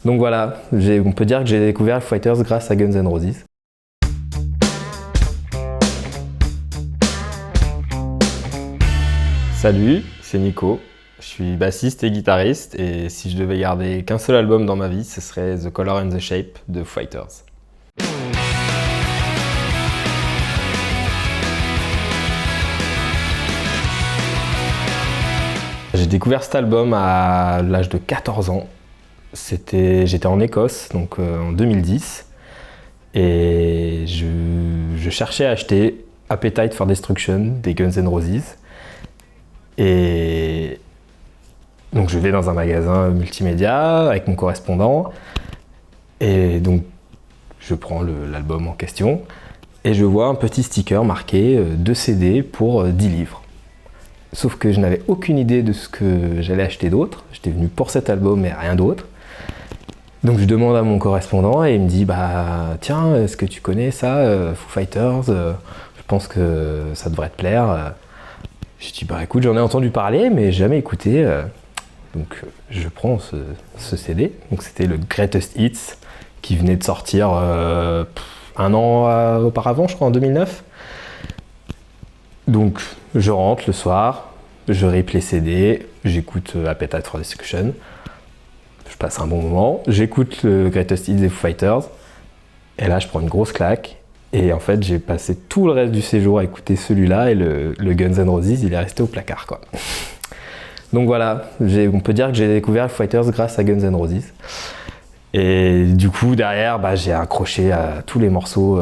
Donc voilà, on peut dire que j'ai découvert Foo Fighters grâce à Guns N' Roses. Salut, c'est Nico. Je suis bassiste et guitariste et si je devais garder qu'un seul album dans ma vie, ce serait The Color and the Shape de Foo Fighters. J'ai découvert cet album à l'âge de 14 ans. J'étais en Écosse, donc en 2010, et je cherchais à acheter Appetite for Destruction des Guns N' Roses. Et donc je vais dans un magasin multimédia avec mon correspondant, et donc je prends l'album en question, et je vois un petit sticker marqué 2 CD pour 10 livres. Sauf que je n'avais aucune idée de ce que j'allais acheter d'autre. J'étais venu pour cet album et rien d'autre. Donc je demande à mon correspondant et il me dit bah tiens, est-ce que tu connais ça, Foo Fighters, je pense que ça devrait te plaire. Je dis bah écoute, j'en ai entendu parler mais jamais écouté. Donc je prends ce CD. Donc c'était le Greatest Hits qui venait de sortir un an auparavant, je crois en 2009. Donc je rentre le soir, je rip les CD, j'écoute Appetite for Destruction. Je passe un bon moment, j'écoute le Greatest Hits des Foo Fighters, et là je prends une grosse claque, et en fait j'ai passé tout le reste du séjour à écouter celui-là, et le Guns N' Roses il est resté au placard quoi. Donc voilà, on peut dire que j'ai découvert Foo Fighters grâce à Guns N' Roses, et du coup derrière j'ai accroché à tous les morceaux,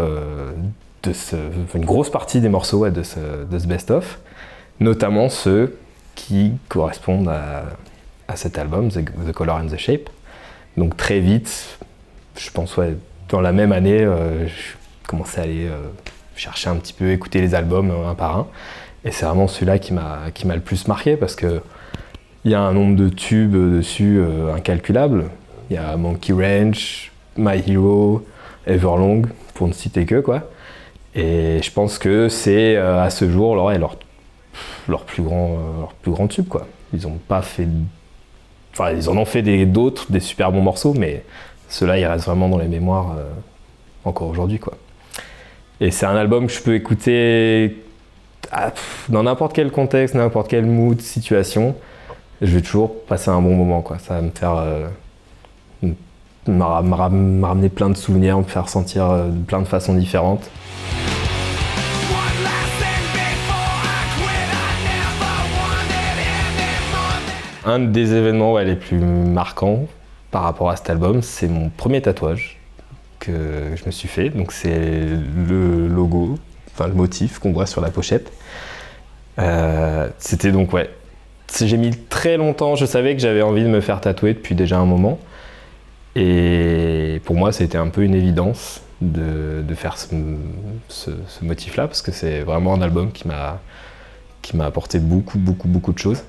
une grosse partie des morceaux de ce best-of, notamment ceux qui correspondent à cet album, The Color and the Shape. Donc très vite, je pense dans la même année, je commençais à aller chercher un petit peu, écouter les albums un par un. Et c'est vraiment celui-là qui m'a le plus marqué parce que il y a un nombre de tubes dessus incalculable. Il y a Monkey Ranch, My Hero, Everlong, pour ne citer que quoi. Et je pense que c'est à ce jour leur plus grand tube quoi. Ils ont pas fait, ils en ont fait d'autres, des super bons morceaux, mais ceux-là ils restent vraiment dans les mémoires encore aujourd'hui quoi. Et c'est un album que je peux écouter dans n'importe quel contexte, n'importe quel mood, situation. Je vais toujours passer un bon moment quoi. Ça va me faire me ramener plein de souvenirs, me faire sentir de plein de façons différentes. Un des événements les plus marquants par rapport à cet album, c'est mon premier tatouage que je me suis fait. Donc c'est le logo, le motif qu'on voit sur la pochette. C'était donc j'ai mis très longtemps, je savais que j'avais envie de me faire tatouer depuis déjà un moment. Et pour moi, c'était un peu une évidence de faire ce motif-là, parce que c'est vraiment un album qui m'a apporté beaucoup de choses.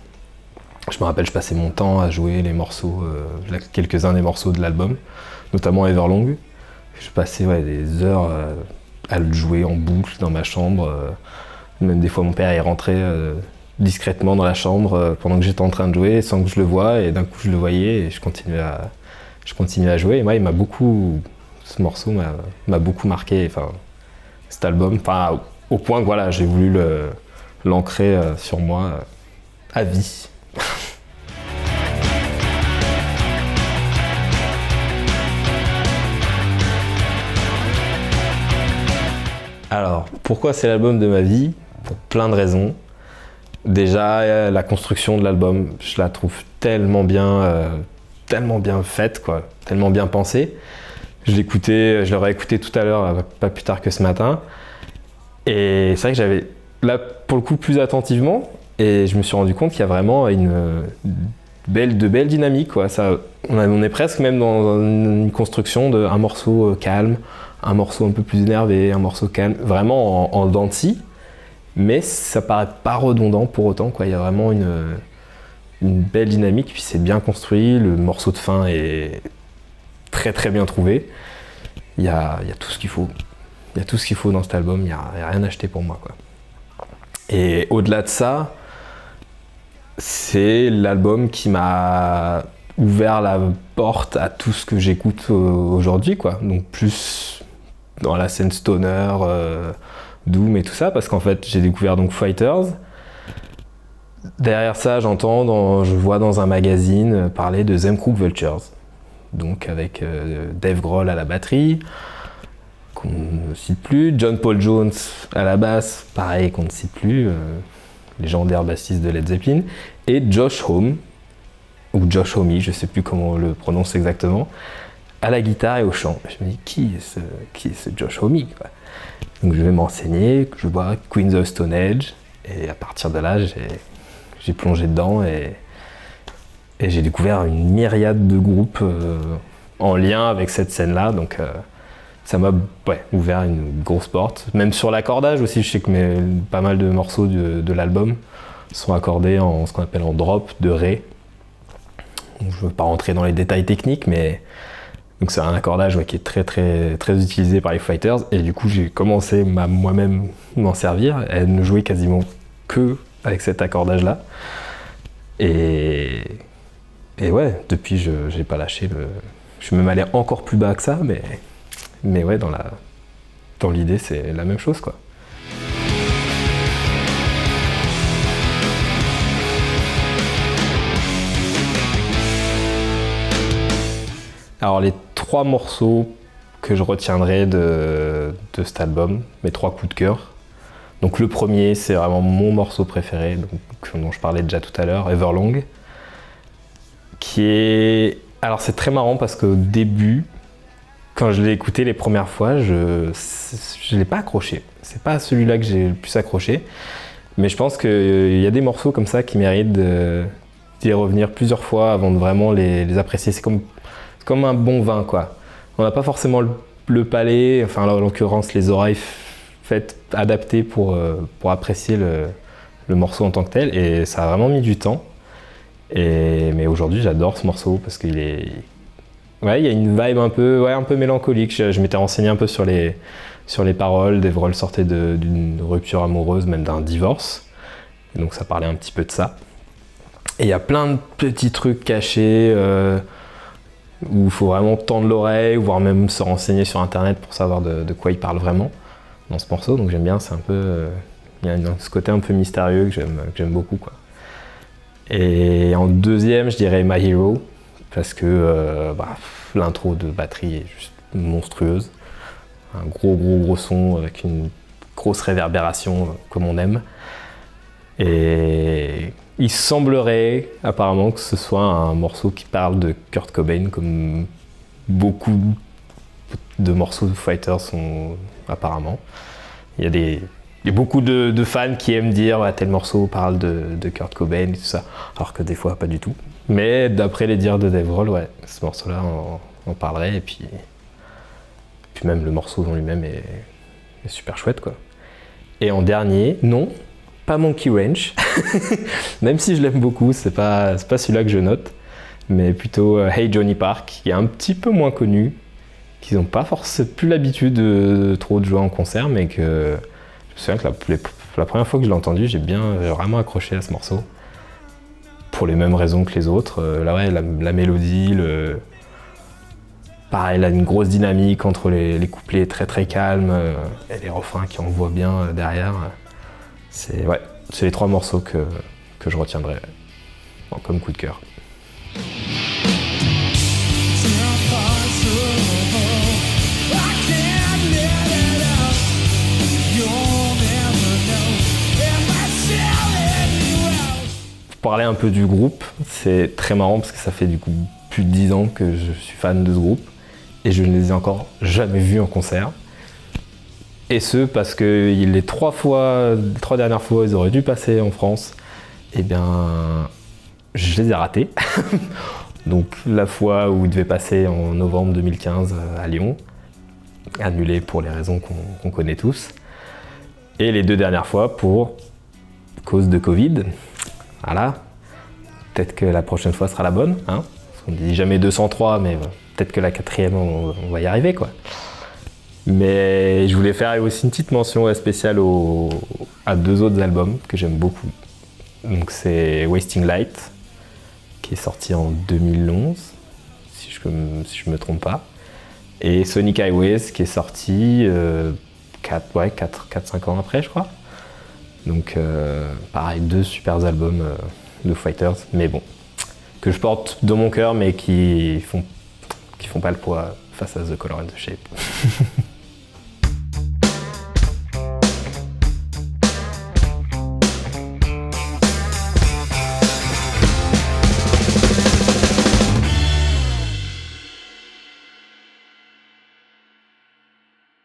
Je me rappelle, je passais mon temps à jouer les morceaux, quelques-uns des morceaux de l'album, notamment Everlong. Je passais des heures à le jouer en boucle dans ma chambre. Même des fois, mon père est rentré discrètement dans la chambre pendant que j'étais en train de jouer, sans que je le voie, et d'un coup, je le voyais et je continuais à jouer. Et moi, ce morceau m'a beaucoup marqué, cet album, au point que j'ai voulu l'ancrer sur moi à vie. Alors, pourquoi c'est l'album de ma vie? Pour plein de raisons. Déjà, la construction de l'album, je la trouve tellement bien faite, quoi, tellement bien pensée. Je l'aurais écouté tout à l'heure, pas plus tard que ce matin. Et c'est vrai que j'avais, là, pour le coup, plus attentivement, et je me suis rendu compte qu'il y a vraiment de belles dynamiques, quoi. On est presque même dans une construction d'un morceau calme, un morceau un peu plus énervé, un morceau calme, vraiment en dents de scie, mais ça paraît pas redondant pour autant, quoi. Il y a vraiment une belle dynamique, puis c'est bien construit, le morceau de fin est très bien trouvé. Il y a tout ce qu'il faut. Il y a tout ce qu'il faut dans cet album, il n'y a rien à acheter pour moi, quoi. Et au-delà de ça, c'est l'album qui m'a ouvert la porte à tout ce que j'écoute aujourd'hui, quoi. Donc plus dans la scène stoner, doom et tout ça, parce qu'en fait j'ai découvert donc Fighters. Derrière ça, je vois dans un magazine parler de Them Crooked Vultures, donc avec Dave Grohl à la batterie, qu'on ne cite plus, John Paul Jones à la basse, pareil qu'on ne cite plus, légendaire bassiste de Led Zeppelin, et Josh Homme, ou Josh Homme, je ne sais plus comment on le prononce exactement, à la guitare et au chant. Je me dis, qui est ce Josh Homme, quoi. Donc je vais m'enseigner, je vois Queens of Stone Age, et à partir de là, j'ai plongé dedans et j'ai découvert une myriade de groupes en lien avec cette scène-là. Donc ça m'a ouvert une grosse porte. Même sur l'accordage aussi, je sais que pas mal de morceaux de l'album sont accordés en ce qu'on appelle en drop de Ré. Donc, je ne veux pas rentrer dans les détails techniques, mais donc c'est un accordage qui est très très très utilisé par les Fighters. Et du coup, j'ai commencé à moi-même m'en servir et ne jouer quasiment que avec cet accordage-là. Et ouais, depuis, j'ai pas lâché Je suis même allé encore plus bas que ça, mais ouais, dans l'idée, c'est la même chose, quoi. Alors, les 3 morceaux que je retiendrai de cet album, mes 3 coups de cœur. Donc le premier, c'est vraiment mon morceau préféré, dont je parlais déjà tout à l'heure, Everlong, qui est... Alors c'est très marrant parce qu'au début, quand je l'ai écouté les premières fois, je l'ai pas accroché. C'est pas celui-là que j'ai le plus accroché, mais je pense qu'il y a des morceaux comme ça qui méritent d'y revenir plusieurs fois avant de vraiment les apprécier. C'est comme un bon vin, quoi. On n'a pas forcément le palais, enfin en l'occurrence les oreilles adaptées pour apprécier le morceau en tant que tel, et ça a vraiment mis du temps. Mais aujourd'hui, j'adore ce morceau parce qu'il est... Ouais, il y a une vibe un peu mélancolique. Je m'étais renseigné un peu sur les paroles. Dave Grohl sortait d'une rupture amoureuse, même d'un divorce. Et donc ça parlait un petit peu de ça. Et il y a plein de petits trucs cachés où il faut vraiment tendre l'oreille, voire même se renseigner sur internet pour savoir de quoi il parle vraiment dans ce morceau. Donc j'aime bien, c'est un peu... il y a ce côté un peu mystérieux que j'aime beaucoup, quoi. Et en deuxième, je dirais My Hero, parce que l'intro de batterie est juste monstrueuse. Un gros son avec une grosse réverbération comme on aime. Et il semblerait apparemment que ce soit un morceau qui parle de Kurt Cobain, comme beaucoup de morceaux de Fighters sont apparemment. Il y a beaucoup de fans qui aiment dire tel morceau parle de Kurt Cobain et tout ça, alors que des fois pas du tout. Mais d'après les dires de Dave Grohl, ouais, ce morceau-là on parlerait, et puis même le morceau en lui-même est super chouette, quoi. Et en dernier, non, pas Monkey Ranch, même si je l'aime beaucoup, c'est pas celui-là que je note, mais plutôt Hey Johnny Park, qui est un petit peu moins connu, qu'ils n'ont pas forcément plus l'habitude de jouer en concert, mais que je me souviens que la première fois que je l'ai entendu, j'ai vraiment accroché à ce morceau. Pour les mêmes raisons que les autres. La mélodie, pareil, là, une grosse dynamique entre les couplets très très calmes et les refrains qui envoient bien derrière. C'est les 3 morceaux que je retiendrai comme coup de cœur. Pour parler un peu du groupe, c'est très marrant parce que ça fait du coup plus de 10 ans que je suis fan de ce groupe et je ne les ai encore jamais vus en concert. Et ce parce que les 3 dernières fois ils auraient dû passer en France, et bien je les ai ratés. Donc la fois où ils devaient passer en novembre 2015 à Lyon, annulé pour les raisons qu'on connaît tous. Et les 2 dernières fois pour cause de Covid. Voilà. Peut-être que la prochaine fois sera la bonne, hein. On ne dit jamais 203, mais peut-être que la 4e, on va y arriver, quoi. Mais je voulais faire aussi une petite mention spéciale à 2 autres albums que j'aime beaucoup. Donc c'est Wasting Light, qui est sorti en 2011, si je me trompe pas. Et Sonic Highways, qui est sorti 4-5 ans après, je crois. Donc, pareil, 2 super albums de Fighters, mais bon, que je porte dans mon cœur, mais qui font pas le poids face à The Color and the Shape.